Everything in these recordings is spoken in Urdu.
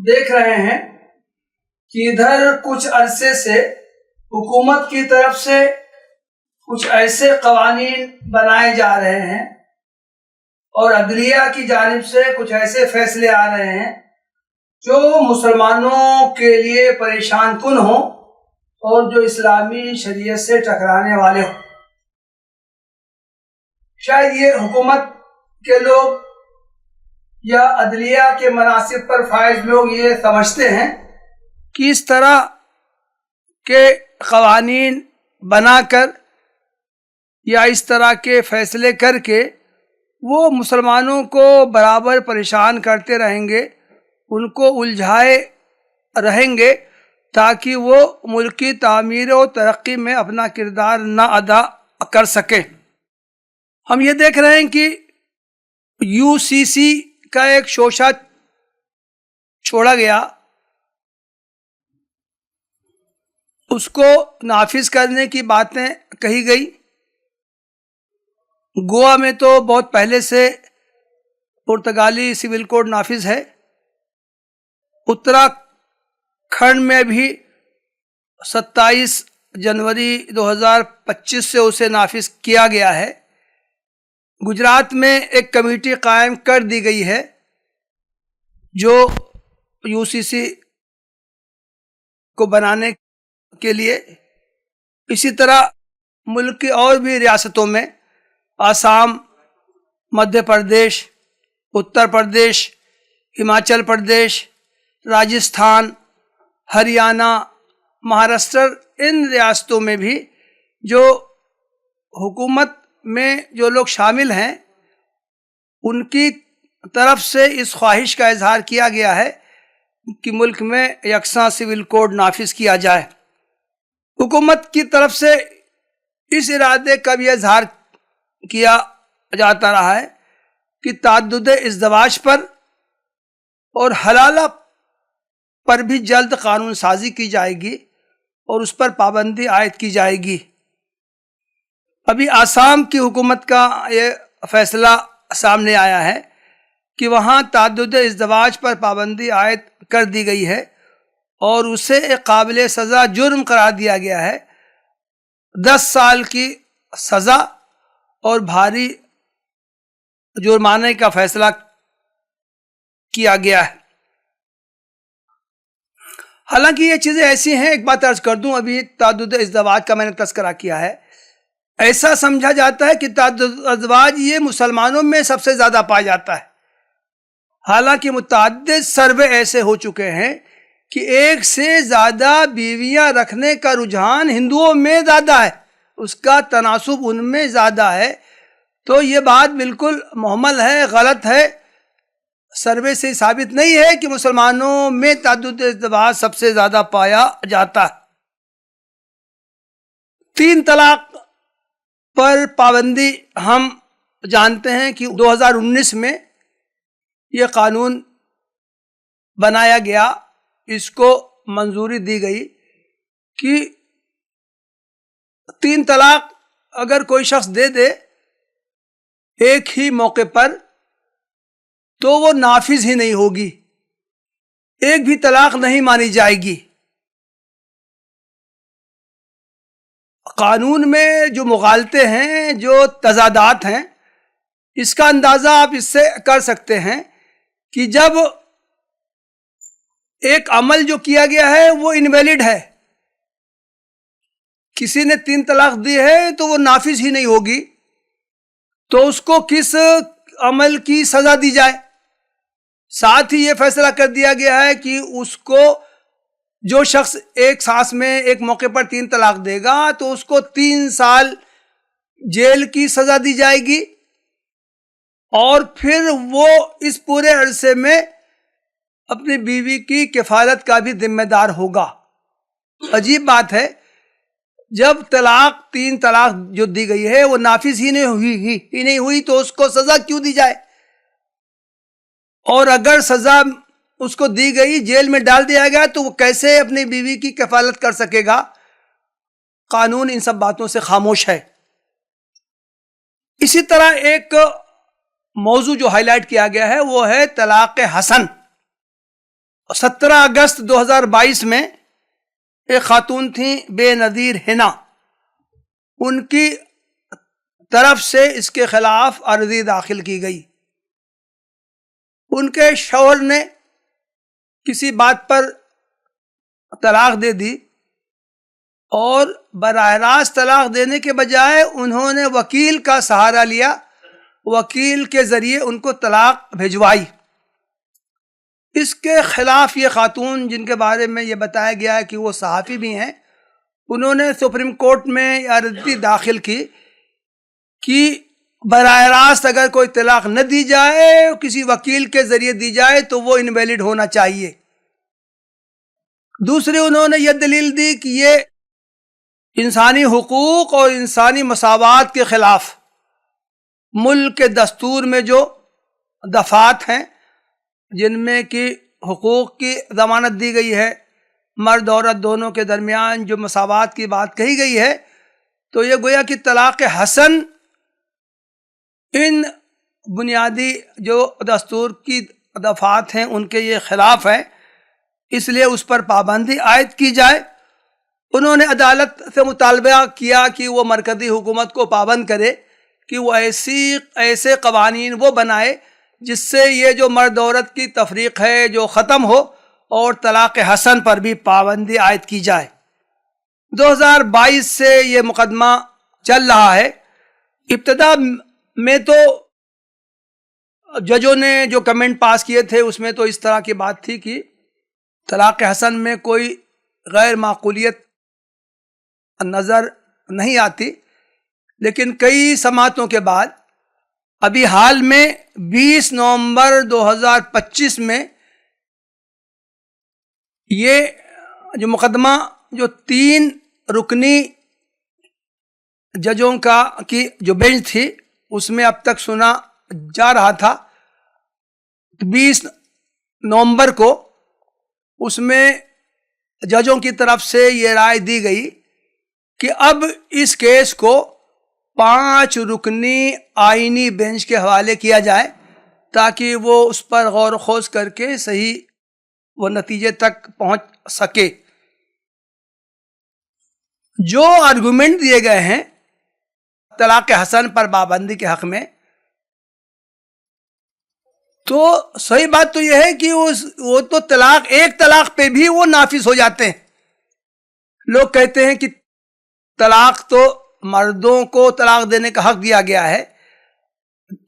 دیکھ رہے ہیں کہ ادھر کچھ عرصے سے حکومت کی طرف سے کچھ ایسے قوانین بنائے جا رہے ہیں اور عدلیہ کی جانب سے کچھ ایسے فیصلے آ رہے ہیں جو مسلمانوں کے لیے پریشان کن ہوں اور جو اسلامی شریعت سے ٹکرانے والے ہوں۔ شاید یہ حکومت کے لوگ یا عدلیہ کے مناصب پر فائز لوگ یہ سمجھتے ہیں کہ اس طرح کے قوانین بنا کر یا اس طرح کے فیصلے کر کے وہ مسلمانوں کو برابر پریشان کرتے رہیں گے، ان کو الجھائے رہیں گے تاکہ وہ ملک کی تعمیر و ترقی میں اپنا کردار نہ ادا کر سکیں۔ ہم یہ دیکھ رہے ہیں کہ UCC کا ایک شوشہ چھوڑا گیا، اس کو نافذ کرنے کی باتیں کہی گئی۔ گوا میں تو بہت پہلے سے پرتگالی سول کوڈ نافذ ہے، اتراکھنڈ میں بھی 27 جنوری 2025 سے اسے نافذ کیا گیا ہے۔ گجرات میں ایک کمیٹی قائم کر دی گئی ہے جو UCC کو بنانے کے لیے۔ اسی طرح ملک کی اور بھی ریاستوں میں آسام، مدھیہ پردیش، اتر پردیش، ہماچل پردیش، راجستھان، ہریانہ، مہاراشٹر، ان ریاستوں میں بھی جو حکومت میں جو لوگ شامل ہیں ان کی طرف سے اس خواہش کا اظہار کیا گیا ہے کہ ملک میں یکساں سول کوڈ نافذ کیا جائے۔ حکومت کی طرف سے اس ارادے کا بھی اظہار کیا جاتا رہا ہے کہ تعدد ازدواج پر اور حلالہ پر بھی جلد قانون سازی کی جائے گی اور اس پر پابندی عائد کی جائے گی۔ ابھی آسام کی حکومت کا یہ فیصلہ سامنے آیا ہے کہ وہاں تعدد ازدواج پر پابندی عائد کر دی گئی ہے اور اسے ایک قابل سزا جرم قرار دیا گیا ہے۔ 10 سال کی سزا اور بھاری جرمانے کا فیصلہ کیا گیا ہے۔ حالانکہ یہ چیزیں ایسی ہیں، ایک بات عرض کر دوں، ابھی تعدد ازدواج کا میں نے تذکرہ کیا ہے، ایسا سمجھا جاتا ہے کہ تعدد ازدواج یہ مسلمانوں میں سب سے زیادہ پایا جاتا ہے، حالانکہ متعدد سروے ایسے ہو چکے ہیں کہ ایک سے زیادہ بیویاں رکھنے کا رجحان ہندوؤں میں زیادہ ہے، اس کا تناسب ان میں زیادہ ہے۔ تو یہ بات بالکل مہمل ہے، غلط ہے، سروے سے ثابت نہیں ہے کہ مسلمانوں میں تعدد ازدواج سب سے زیادہ پایا جاتا ہے۔ 3 طلاق پر پابندی ہم جانتے ہیں کہ 2019 میں یہ قانون بنایا گیا، اس کو منظوری دی گئی کہ 3 طلاق اگر کوئی شخص دے دے ایک ہی موقع پر تو وہ نافذ ہی نہیں ہوگی، ایک بھی طلاق نہیں مانی جائے گی۔ قانون میں جو مغالطے ہیں، جو تضادات ہیں، اس کا اندازہ آپ اس سے کر سکتے ہیں کہ جب ایک عمل جو کیا گیا ہے وہ انویلڈ ہے، کسی نے 3 طلاق دی ہے تو وہ نافذ ہی نہیں ہوگی، تو اس کو کس عمل کی سزا دی جائے؟ ساتھ ہی یہ فیصلہ کر دیا گیا ہے کہ اس کو جو شخص ایک سانس میں ایک موقع پر 3 طلاق دے گا تو اس کو 3 سال جیل کی سزا دی جائے گی اور پھر وہ اس پورے عرصے میں اپنی بیوی کی کفالت کا بھی ذمہ دار ہوگا۔ عجیب بات ہے، جب 3 طلاق جو دی گئی ہے وہ نافذ ہی نہیں ہوئی تو اس کو سزا کیوں دی جائے؟ اور اگر سزا اس کو دی گئی، جیل میں ڈال دیا گیا، تو وہ کیسے اپنی بیوی کی کفالت کر سکے گا؟ قانون ان سب باتوں سے خاموش ہے۔ اسی طرح ایک موضوع جو ہائی لائٹ کیا گیا ہے وہ ہے طلاق حسن۔ 17 اگست 2022 میں ایک خاتون تھیں بے نظیر حنا، ان کی طرف سے اس کے خلاف عرضی داخل کی گئی۔ ان کے شوہر نے کسی بات پر طلاق دے دی اور براہ راست طلاق دینے کے بجائے انہوں نے وکیل کا سہارا لیا، وکیل کے ذریعے ان کو طلاق بھجوائی۔ اس کے خلاف یہ خاتون، جن کے بارے میں یہ بتایا گیا ہے کہ وہ صحافی بھی ہیں، انہوں نے سپریم کورٹ میں عرضی داخل کی کہ براہ راست اگر کوئی طلاق نہ دی جائے، کسی وکیل کے ذریعے دی جائے تو وہ انویلڈ ہونا چاہیے۔ دوسری انہوں نے یہ دلیل دی کہ یہ انسانی حقوق اور انسانی مساوات کے خلاف ملک کے دستور میں جو دفعات ہیں جن میں کہ حقوق کی ضمانت دی گئی ہے، مرد عورت دونوں کے درمیان جو مساوات کی بات کہی گئی ہے، تو یہ گویا کہ طلاق حسن ان بنیادی جو دستور کی دفعات ہیں ان کے یہ خلاف ہے، اس لیے اس پر پابندی عائد کی جائے۔ انہوں نے عدالت سے مطالبہ کیا کہ وہ مرکزی حکومت کو پابند کرے کہ وہ ایسے قوانین وہ بنائے جس سے یہ جو مرد عورت کی تفریق ہے جو ختم ہو، اور طلاق حسن پر بھی پابندی عائد کی جائے۔ 2022 سے یہ مقدمہ چل رہا ہے۔ ابتدا میں تو ججوں نے جو کمنٹ پاس کیے تھے اس میں تو اس طرح کی بات تھی کہ طلاق حسن میں کوئی غیر معقولیت نظر نہیں آتی، لیکن کئی سماعتوں کے بعد ابھی حال میں 20 نومبر 2025 میں یہ جو مقدمہ جو 3 رکنی ججوں کی جو بینچ تھی اس میں اب تک سنا جا رہا تھا، 20 نومبر کو اس میں ججوں کی طرف سے یہ رائے دی گئی کہ اب اس کیس کو 5 رکنی آئینی بینچ کے حوالے کیا جائے تاکہ وہ اس پر غور و خوض کر کے صحیح وہ نتیجے تک پہنچ سکے۔ جو آرگومنٹ دیے گئے ہیں طلاق حسن پر پابندی کے حق میں، تو صحیح بات تو یہ ہے کہ وہ تو ایک طلاق پہ بھی وہ نافذ ہو جاتے ہیں۔ لوگ کہتے ہیں کہ طلاق تو مردوں کو طلاق دینے کا حق دیا گیا ہے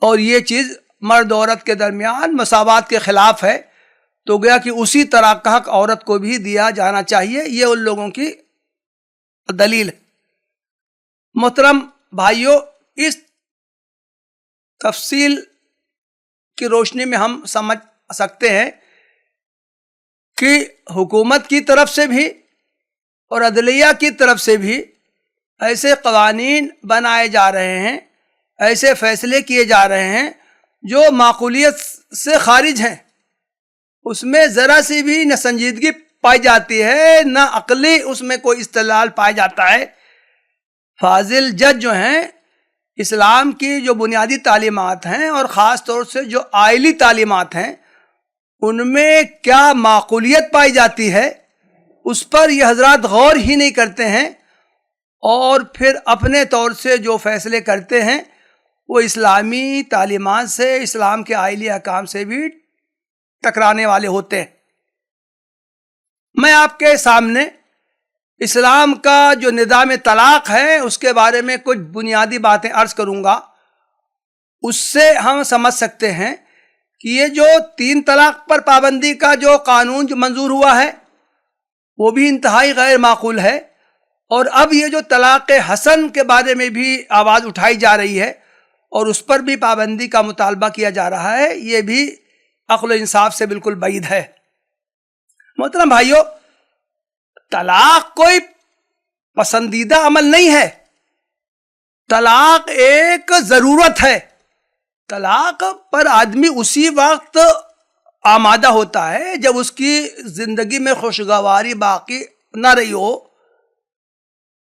اور یہ چیز مرد عورت کے درمیان مساوات کے خلاف ہے، تو گیا کہ اسی طرح کا حق عورت کو بھی دیا جانا چاہیے۔ یہ ان لوگوں کی دلیل ہے۔ محترم بھائیوں، اس تفصیل کی روشنی میں ہم سمجھ سکتے ہیں کہ حکومت کی طرف سے بھی اور عدلیہ کی طرف سے بھی ایسے قوانین بنائے جا رہے ہیں، ایسے فیصلے کیے جا رہے ہیں جو معقولیت سے خارج ہیں، اس میں ذرا سی بھی نہ سنجیدگی پائی جاتی ہے، نہ عقلی اس میں کوئی استدلال پایا جاتا ہے۔ فاضل جج جو ہیں، اسلام کی جو بنیادی تعلیمات ہیں اور خاص طور سے جو آئلی تعلیمات ہیں ان میں کیا معقولیت پائی جاتی ہے اس پر یہ حضرات غور ہی نہیں کرتے ہیں، اور پھر اپنے طور سے جو فیصلے کرتے ہیں وہ اسلامی تعلیمات سے، اسلام کے آئلی احکام سے بھی ٹکرانے والے ہوتے ہیں۔ میں آپ کے سامنے اسلام کا جو نظام طلاق ہے اس کے بارے میں کچھ بنیادی باتیں عرض کروں گا، اس سے ہم سمجھ سکتے ہیں کہ یہ جو 3 طلاق پر پابندی کا جو قانون جو منظور ہوا ہے وہ بھی انتہائی غیر معقول ہے، اور اب یہ جو طلاق حسن کے بارے میں بھی آواز اٹھائی جا رہی ہے اور اس پر بھی پابندی کا مطالبہ کیا جا رہا ہے، یہ بھی عقل و انصاف سے بالکل بعید ہے۔ محترم بھائیوں، طلاق کوئی پسندیدہ عمل نہیں ہے، طلاق ایک ضرورت ہے۔ طلاق پر آدمی اسی وقت آمادہ ہوتا ہے جب اس کی زندگی میں خوشگواری باقی نہ رہی ہو،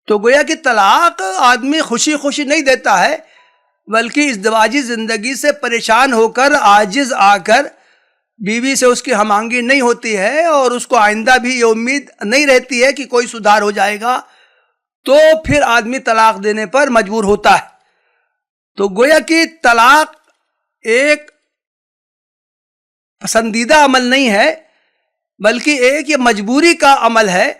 تو گویا کہ طلاق آدمی خوشی خوشی نہیں دیتا ہے، بلکہ ازدواجی زندگی سے پریشان ہو کر، عاجز آ کر بیوی سے اس کی ہم آہنگی نہیں ہوتی ہے اور اس کو آئندہ بھی یہ امید نہیں رہتی ہے کہ کوئی سدھار ہو جائے گا، تو پھر آدمی طلاق دینے پر مجبور ہوتا ہے۔ تو گویا کہ طلاق ایک پسندیدہ عمل نہیں ہے، بلکہ ایک یہ مجبوری کا عمل ہے۔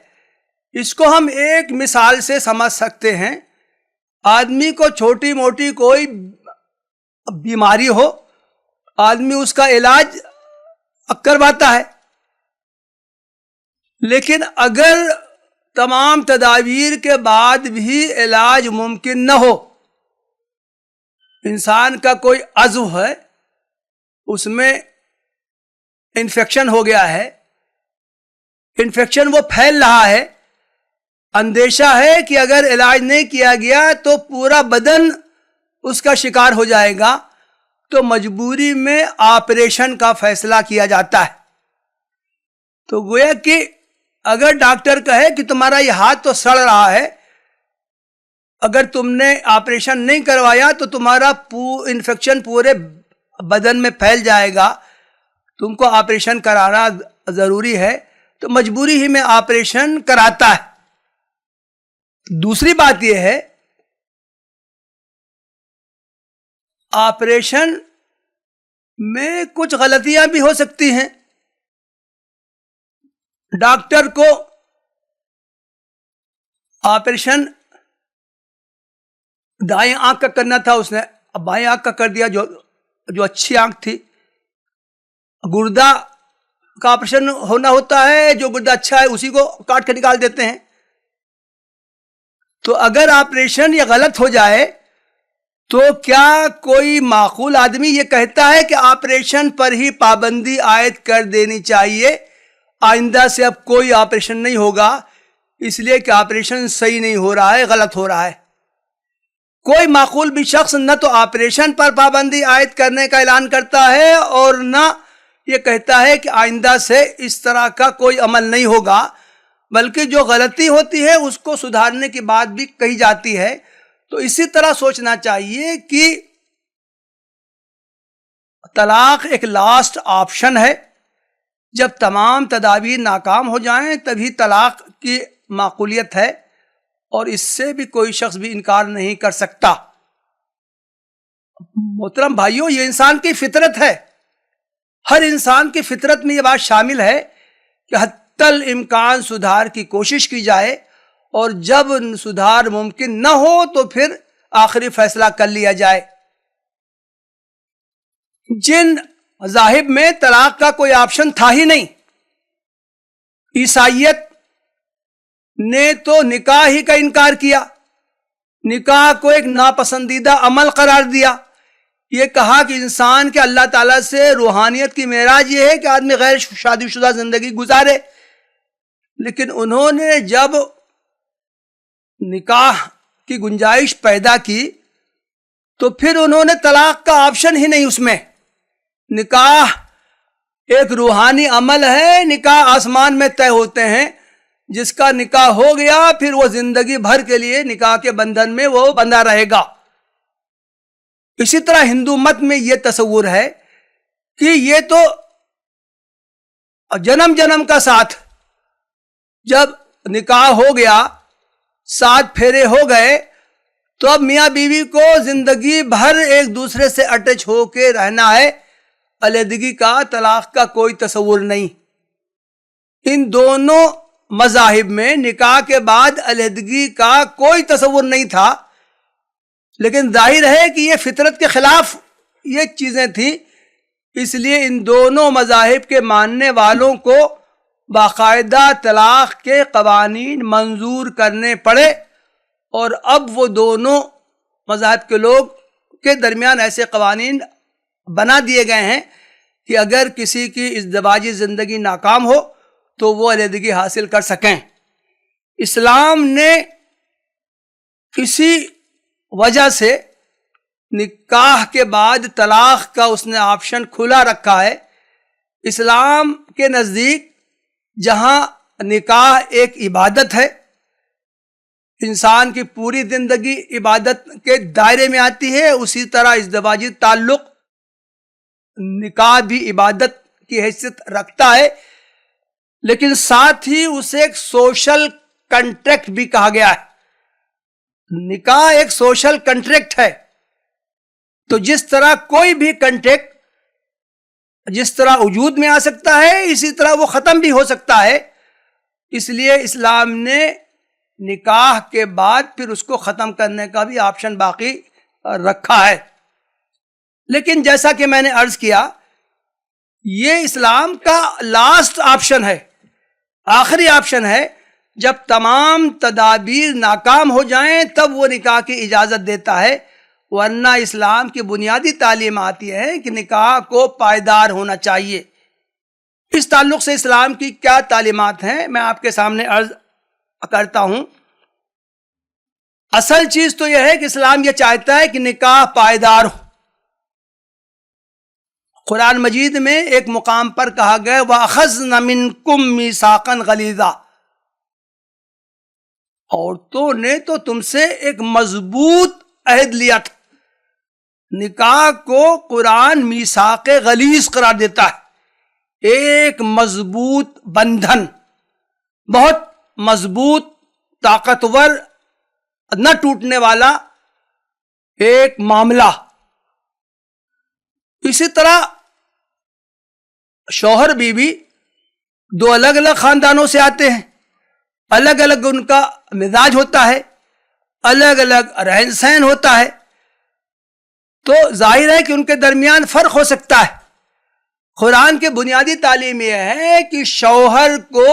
اس کو ہم ایک مثال سے سمجھ سکتے ہیں۔ آدمی کو چھوٹی موٹی کوئی بیماری ہو، آدمی اس کا علاج کرواتا ہے، لیکن اگر تمام تدابیر کے بعد بھی علاج ممکن نہ ہو، انسان کا کوئی عضو ہے اس میں انفیکشن ہو گیا ہے، انفیکشن وہ پھیل رہا ہے، اندیشہ ہے کہ اگر علاج نہیں کیا گیا تو پورا بدن اس کا شکار ہو جائے گا، تو مجبوری میں آپریشن کا فیصلہ کیا جاتا ہے۔ تو گویا کہ اگر ڈاکٹر کہے کہ تمہارا یہ ہاتھ تو سڑ رہا ہے، اگر تم نے آپریشن نہیں کروایا تو تمہارا انفیکشن پورے بدن میں پھیل جائے گا، تم کو آپریشن کرانا ضروری ہے، تو مجبوری ہی میں آپریشن کراتا ہے۔ دوسری بات یہ ہے، آپریشن میں کچھ غلطیاں بھی ہو سکتی ہیں۔ ڈاکٹر کو آپریشن دائیں آنکھ کا کرنا تھا، اس نے بائیں آنکھ کا کر دیا، جو اچھی آنکھ تھی۔ گردہ کا آپریشن ہونا ہوتا ہے، جو گردہ اچھا ہے اسی کو کاٹ کے نکال دیتے ہیں۔ تو اگر آپریشن یہ غلط ہو جائے تو کیا کوئی معقول آدمی یہ کہتا ہے کہ آپریشن پر ہی پابندی عائد کر دینی چاہیے، آئندہ سے اب کوئی آپریشن نہیں ہوگا اس لیے کہ آپریشن صحیح نہیں ہو رہا ہے، غلط ہو رہا ہے؟ کوئی معقول بھی شخص نہ تو آپریشن پر پابندی عائد کرنے کا اعلان کرتا ہے اور نہ یہ کہتا ہے کہ آئندہ سے اس طرح کا کوئی عمل نہیں ہوگا، بلکہ جو غلطی ہوتی ہے اس کو سدھارنے کی بات بھی کہی جاتی ہے۔ تو اسی طرح سوچنا چاہیے کہ طلاق ایک لاسٹ آپشن ہے، جب تمام تدابیر ناکام ہو جائیں تبھی طلاق کی معقولیت ہے، اور اس سے بھی کوئی شخص بھی انکار نہیں کر سکتا۔ محترم بھائیوں، یہ انسان کی فطرت ہے، ہر انسان کی فطرت میں یہ بات شامل ہے کہ حتی الامکان سدھار کی کوشش کی جائے، اور جب سدھار ممکن نہ ہو تو پھر آخری فیصلہ کر لیا جائے۔ جن مذاہب میں طلاق کا کوئی آپشن تھا ہی نہیں، عیسائیت نے تو نکاح ہی کا انکار کیا، نکاح کو ایک ناپسندیدہ عمل قرار دیا، یہ کہا کہ انسان کے اللہ تعالیٰ سے روحانیت کی معراج یہ ہے کہ آدمی غیر شادی شدہ زندگی گزارے۔ لیکن انہوں نے جب نکاح کی گنجائش پیدا کی تو پھر انہوں نے طلاق کا آپشن ہی نہیں اس میں۔ نکاح ایک روحانی عمل ہے، نکاح آسمان میں طے ہوتے ہیں، جس کا نکاح ہو گیا پھر وہ زندگی بھر کے لیے نکاح کے بندھن میں وہ بندھا رہے گا۔ اسی طرح ہندو مت میں یہ تصور ہے کہ یہ تو جنم جنم کا ساتھ، جب نکاح ہو گیا، 7 پھیرے ہو گئے، تو اب میاں بیوی کو زندگی بھر ایک دوسرے سے اٹیچ ہو کے رہنا ہے، علیحدگی کا، طلاق کا کوئی تصور نہیں۔ ان دونوں مذاہب میں نکاح کے بعد علیحدگی کا کوئی تصور نہیں تھا، لیکن ظاہر ہے کہ یہ فطرت کے خلاف یہ چیزیں تھیں، اس لیے ان دونوں مذاہب کے ماننے والوں کو باقاعدہ طلاق کے قوانین منظور کرنے پڑے، اور اب وہ دونوں مذاہب کے لوگ کے درمیان ایسے قوانین بنا دیے گئے ہیں کہ اگر کسی کی ازدواجی زندگی ناکام ہو تو وہ علیحدگی حاصل کر سکیں۔ اسلام نے کسی وجہ سے نکاح کے بعد طلاق کا اس نے آپشن کھلا رکھا ہے۔ اسلام کے نزدیک جہاں نکاح ایک عبادت ہے، انسان کی پوری زندگی عبادت کے دائرے میں آتی ہے، اسی طرح ازدواجی تعلق، نکاح بھی عبادت کی حیثیت رکھتا ہے، لیکن ساتھ ہی اسے ایک سوشل کنٹریکٹ بھی کہا گیا ہے۔ نکاح ایک سوشل کنٹریکٹ ہے، تو جس طرح کوئی بھی کنٹریکٹ جس طرح وجود میں آ سکتا ہے، اسی طرح وہ ختم بھی ہو سکتا ہے۔ اس لیے اسلام نے نکاح کے بعد پھر اس کو ختم کرنے کا بھی آپشن باقی رکھا ہے۔ لیکن جیسا کہ میں نے عرض کیا، یہ اسلام کا لاسٹ آپشن ہے، آخری آپشن ہے۔ جب تمام تدابیر ناکام ہو جائیں تب وہ نکاح کی اجازت دیتا ہے، ورنہ اسلام کی بنیادی تعلیمات یہ ہے کہ نکاح کو پائیدار ہونا چاہیے۔ اس تعلق سے اسلام کی کیا تعلیمات ہیں میں آپ کے سامنے عرض کرتا ہوں۔ اصل چیز تو یہ ہے کہ اسلام یہ چاہتا ہے کہ نکاح پائیدار ہو۔ قرآن مجید میں ایک مقام پر کہا گیا وَأَخَذْنَ مِنْكُمْ مِيثَاقًا غَلِيظًا، عورتوں نے تو تم سے ایک مضبوط عہد لیا تھا۔ نکاح کو قرآن میثاق غلیظ قرار دیتا ہے، ایک مضبوط بندھن، بہت مضبوط، طاقتور، نہ ٹوٹنے والا ایک معاملہ۔ اسی طرح شوہر بیوی دو الگ الگ خاندانوں سے آتے ہیں، الگ الگ ان کا مزاج ہوتا ہے، الگ الگ رہن سہن ہوتا ہے، تو ظاہر ہے کہ ان کے درمیان فرق ہو سکتا ہے۔ قرآن کی بنیادی تعلیم یہ ہے کہ شوہر کو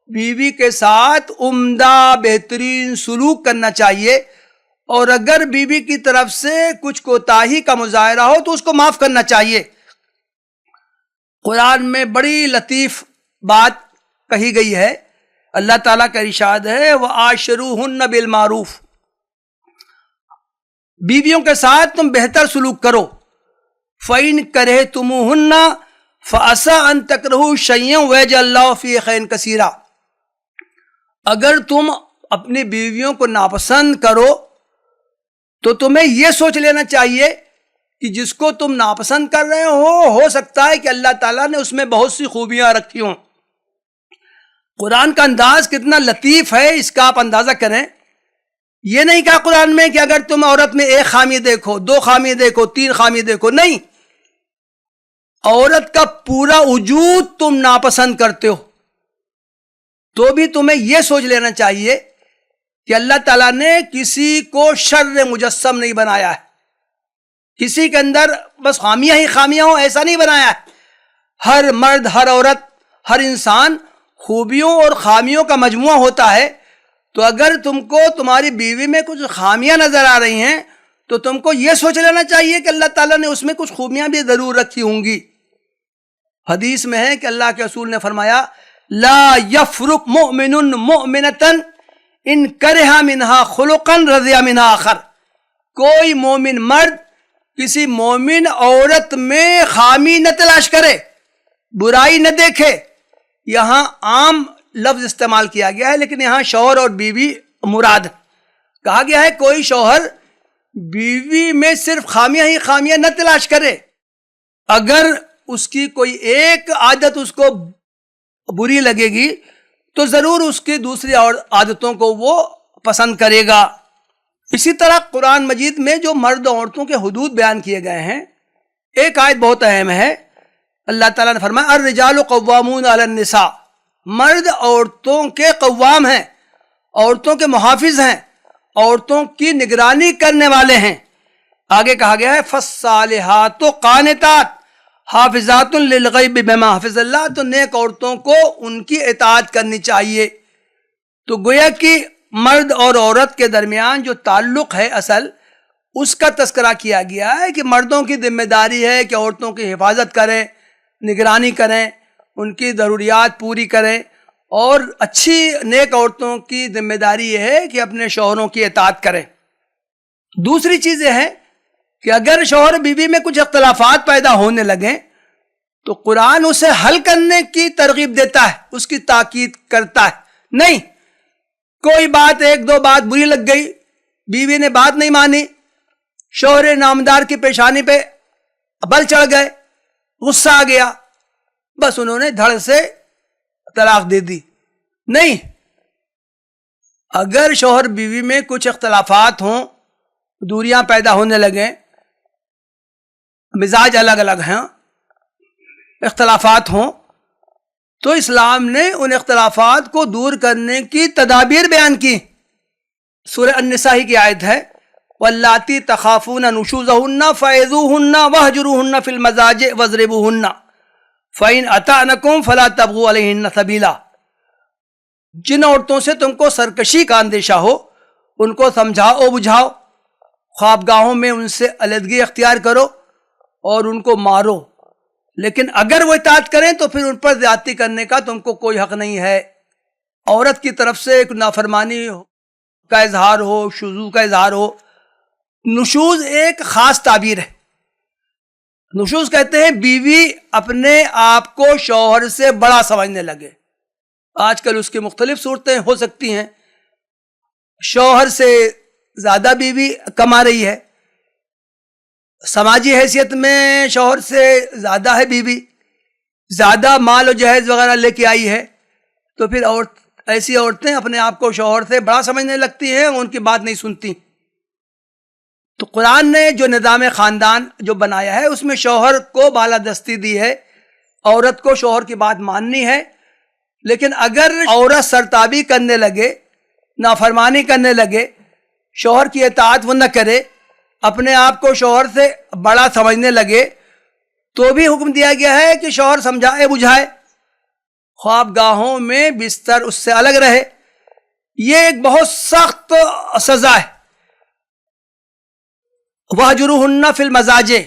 بیوی کے ساتھ عمدہ بہترین سلوک کرنا چاہیے، اور اگر بیوی کی طرف سے کچھ کوتاہی کا مظاہرہ ہو تو اس کو معاف کرنا چاہیے۔ قرآن میں بڑی لطیف بات کہی گئی ہے، اللہ تعالیٰ کا ارشاد ہے وَعَاشِرُوهُنَّ بِالْمَعْرُوفِ، بیویوں کے ساتھ تم بہتر سلوک کرو۔ فَإِن كَرِهْتُمُوهُنَّ فَعَسَىٰ أَن تَكْرَهُوا شَيْئًا وَيَجْعَلِ اللَّهُ فِيهِ خَيْرًا كَثِيرًا، اگر تم اپنی بیویوں کو ناپسند کرو تو تمہیں یہ سوچ لینا چاہیے کہ جس کو تم ناپسند کر رہے ہو سکتا ہے کہ اللہ تعالیٰ نے اس میں بہت سی خوبیاں رکھی ہوں۔ قرآن کا انداز کتنا لطیف ہے، اس کا آپ اندازہ کریں۔ یہ نہیں کہا قرآن میں کہ اگر تم عورت میں ایک خامی دیکھو، دو خامی دیکھو، تین خامی دیکھو، نہیں، عورت کا پورا وجود تم ناپسند کرتے ہو تو بھی تمہیں یہ سوچ لینا چاہیے کہ اللہ تعالیٰ نے کسی کو شر مجسم نہیں بنایا ہے، کسی کے اندر بس خامیاں ہی خامیاں ہوں ایسا نہیں بنایا ہے۔ ہر مرد، ہر عورت، ہر انسان خوبیوں اور خامیوں کا مجموعہ ہوتا ہے، تو اگر تم کو تمہاری بیوی میں کچھ خامیاں نظر آ رہی ہیں تو تم کو یہ سوچ لینا چاہیے کہ اللہ تعالیٰ نے اس میں کچھ خوبیاں بھی ضرور رکھی ہوں گی۔ حدیث میں ہے کہ اللہ کے رسول نے فرمایا لا یفرق مؤمن مؤمنۃ ان کرہ منہا خلقا رضی منہا آخر، کوئی مومن مرد کسی مومن عورت میں خامی نہ تلاش کرے، برائی نہ دیکھے۔ یہاں عام لفظ استعمال کیا گیا ہے، لیکن یہاں شوہر اور بیوی مراد کہا گیا ہے۔ کوئی شوہر بیوی میں صرف خامیاں ہی خامیاں نہ تلاش کرے، اگر اس کی کوئی ایک عادت اس کو بری لگے گی تو ضرور اس کی دوسری عادتوں کو وہ پسند کرے گا۔ اسی طرح قرآن مجید میں جو مرد و عورتوں کے حدود بیان کیے گئے ہیں، ایک آیت بہت اہم ہے۔ اللہ تعالیٰ نے فرمایا الرجال قوامون علی النساء، مرد عورتوں کے قوام ہیں، عورتوں کے محافظ ہیں، عورتوں کی نگرانی کرنے والے ہیں۔ آگے کہا گیا ہے فالصالحات قانتات حافظات للغیب بما حفظ اللہ، تو نیک عورتوں کو ان کی اطاعت کرنی چاہیے۔ تو گویا کہ مرد اور عورت کے درمیان جو تعلق ہے اصل، اس کا تذکرہ کیا گیا ہے کہ مردوں کی ذمہ داری ہے کہ عورتوں کی حفاظت کریں، نگرانی کریں، ان کی ضروریات پوری کریں، اور اچھی نیک عورتوں کی ذمہ داری یہ ہے کہ اپنے شوہروں کی اطاعت کریں۔ دوسری چیز یہ ہے کہ اگر شوہر بیوی میں کچھ اختلافات پیدا ہونے لگیں تو قرآن اسے حل کرنے کی ترغیب دیتا ہے، اس کی تاکید کرتا ہے۔ نہیں کوئی بات، ایک دو بات بری لگ گئی، بیوی نے بات نہیں مانی، شوہر نامدار کی پیشانی پہ بل چڑھ گئے، غصہ آ گیا، بس انہوں نے دھڑ سے طلاق دے دی. نہیں، اگر شوہر بیوی میں کچھ اختلافات ہوں، دوریاں پیدا ہونے لگیں، مزاج الگ الگ ہیں، اختلافات ہوں، تو اسلام نے ان اختلافات کو دور کرنے کی تدابیر بیان کی. سورہ النساء کی آیت ہے واللاتی تخافون نشوزہن فعظوہن واہجروہن فی المضاجع واضربوہن فإن اطعنکم فلا تبغوا علیہن سبیلا. جن عورتوں سے تم کو سرکشی کا اندیشہ ہو ان کو سمجھاؤ بجھاؤ، خوابگاہوں میں ان سے علیحدگی اختیار کرو اور ان کو مارو، لیکن اگر وہ اطاعت کریں تو پھر ان پر زیادتی کرنے کا تم کو کوئی حق نہیں ہے. عورت کی طرف سے ایک نافرمانی کا اظہار ہو، شذوذ کا اظہار ہو. نشوز ایک خاص تعبیر ہے. نشوز کہتے ہیں بیوی اپنے آپ کو شوہر سے بڑا سمجھنے لگے. آج کل اس کی مختلف صورتیں ہو سکتی ہیں. شوہر سے زیادہ بیوی کما رہی ہے، سماجی حیثیت میں شوہر سے زیادہ ہے بیوی، زیادہ مال و جہیز وغیرہ لے کے آئی ہے، تو پھر ایسی عورتیں اپنے آپ کو شوہر سے بڑا سمجھنے لگتی ہیں، ان کی بات نہیں سنتی. تو قرآن نے جو نظام خاندان جو بنایا ہے اس میں شوہر کو بالادستی دی ہے، عورت کو شوہر کی بات ماننی ہے. لیکن اگر عورت سرتابی کرنے لگے، نافرمانی کرنے لگے، شوہر کی اطاعت وہ نہ کرے، اپنے آپ کو شوہر سے بڑا سمجھنے لگے، تو بھی حکم دیا گیا ہے کہ شوہر سمجھائے بجھائے، خوابگاہوں میں بستر اس سے الگ رہے. یہ ایک بہت سخت سزا ہے. وَاهْجُرُوهُنَّ فِي الْمَضَاجِعِ،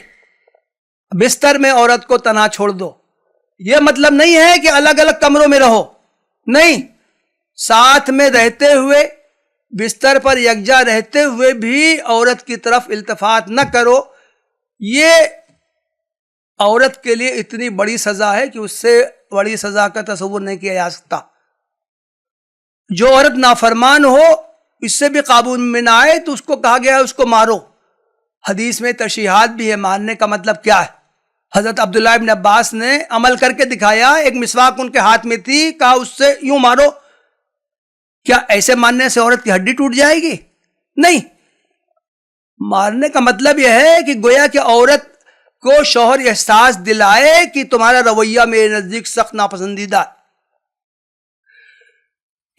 بستر میں عورت کو تنہا چھوڑ دو. یہ مطلب نہیں ہے کہ الگ الگ کمروں میں رہو، نہیں، ساتھ میں رہتے ہوئے، بستر پر یکجا رہتے ہوئے بھی عورت کی طرف التفات نہ کرو. یہ عورت کے لیے اتنی بڑی سزا ہے کہ اس سے بڑی سزا کا تصور نہیں کیا جا سکتا. جو عورت نافرمان ہو، اس سے بھی قابو میں نہ آئے تو اس کو کہا گیا ہے اس کو مارو. حدیث میں تشریحات بھی ہے مارنے کا مطلب کیا ہے. حضرت عبداللہ ابن عباس نے عمل کر کے دکھایا. ایک مسواک ان کے ہاتھ میں تھی، کہا اس سے یوں مارو. کیا ایسے مارنے سے عورت کی ہڈی ٹوٹ جائے گی؟ نہیں. مارنے کا مطلب یہ ہے کہ گویا کہ عورت کو شوہر احساس دلائے کہ تمہارا رویہ میرے نزدیک سخت ناپسندیدہ ہے.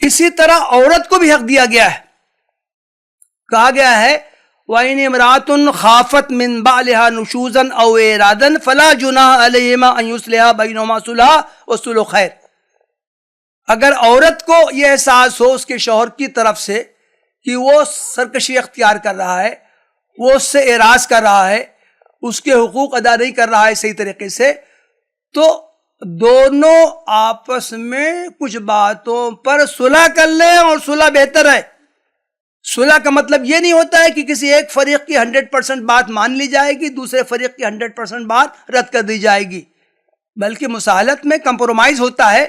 اسی طرح عورت کو بھی حق دیا گیا ہے. کہا گیا ہے وَإِنِ امْرَأَةٌ خَافَتْ مِنْ بَعْلِهَا نُشُوزًا أَوْ إِعْرَاضًا فَلَا جُنَاحَ عَلَيْهِمَا أَنْ يُصْلِحَا بَيْنَهُمَا صُلْحًا وَالصُّلْحُ خَيْرٌ. اگر عورت کو یہ احساس ہو اس کے شوہر کی طرف سے کہ وہ سرکشی اختیار کر رہا ہے، وہ اس سے اعراض کر رہا ہے، اس کے حقوق ادا نہیں کر رہا ہے صحیح طریقے سے، تو دونوں آپس میں کچھ باتوں پر صلح کر لیں، اور صلح بہتر ہے. صلح کا مطلب یہ نہیں ہوتا ہے کہ کسی ایک فریق کی 100% بات مان لی جائے گی، دوسرے فریق کی 100% بات رد کر دی جائے گی، بلکہ مصالحت میں کمپرومائز ہوتا ہے.